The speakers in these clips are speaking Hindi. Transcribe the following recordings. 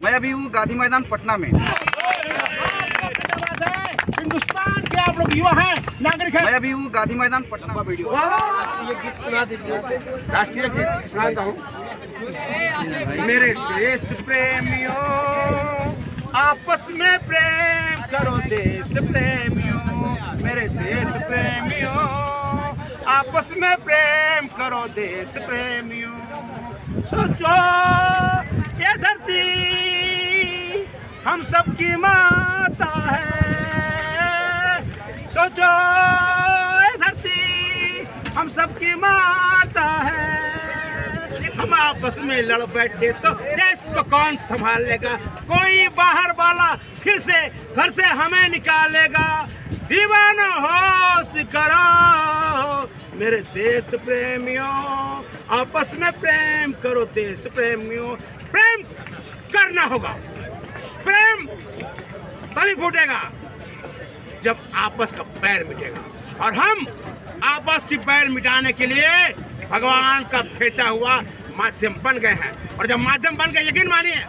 मैं अभी हूँ गांधी मैदान पटना में। हिंदुस्तान के आप लोग युवा हैं, नागरिक हैं। मैं अभी हूँ गांधी मैदान पटना का वीडियो। राष्ट्रीय गीत सुना दीजिए। राष्ट्रीय गीत सुनाता हूँ। मेरे देश प्रेमियों आपस में प्रेम करो, देश प्रेमियों मेरे देश प्रेमियों आपस में प्रेम करो, देश प्रेमियों। सोचो ये धरती हम सबकी माता है, सोचो ये धरती हम सबकी माता है। हम आपस में लड़ बैठे तो देश को कौन संभालेगा, कोई बाहर वाला फिर से घर से हमें निकालेगा। दीवाना होश करो मेरे देश प्रेमियों, आपस में प्रेम करो देश प्रेमियों। प्रेम करना होगा, प्रेम तभी फूटेगा जब आपस का बैर मिटेगा। और हम आपस की बैर मिटाने के लिए भगवान का भेजा हुआ माध्यम बन गए हैं। और जब माध्यम बन गए, यकीन मानिए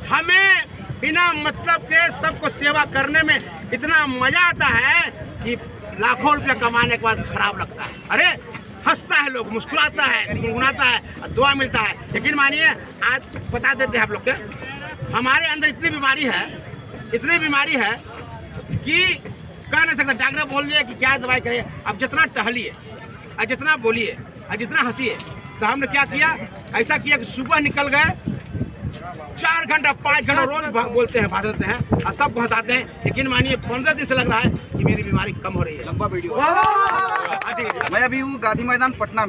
हमें बिना मतलब के सबको सेवा करने में इतना मजा आता है कि लाखों रुपया कमाने के बाद खराब लगता है। अरे हंसता है लोग, मुस्कुराता है, गुनगुनाता है, दुआ मिलता है। यकीन मानिए आज बता देते हैं आप लोग के, हमारे अंदर इतनी बीमारी है कि कह नहीं सकता। डॉक्टर बोलिए कि क्या दवाई करें, अब जितना टहलिए और जितना बोलिए और जितना हंसिए। तो हमने क्या किया, ऐसा किया कि सुबह निकल गए, 4 घंटा 5 घंटा रोज बोलते हैं, भाषण देते हैं और सबको हंसाते हैं। यकीन मानिए 15 दिन से लग रहा है कि मेरी बीमारी कम हो रही है। लंबा वीडियो। मैं अभी हूँ गांधी मैदान पटना में।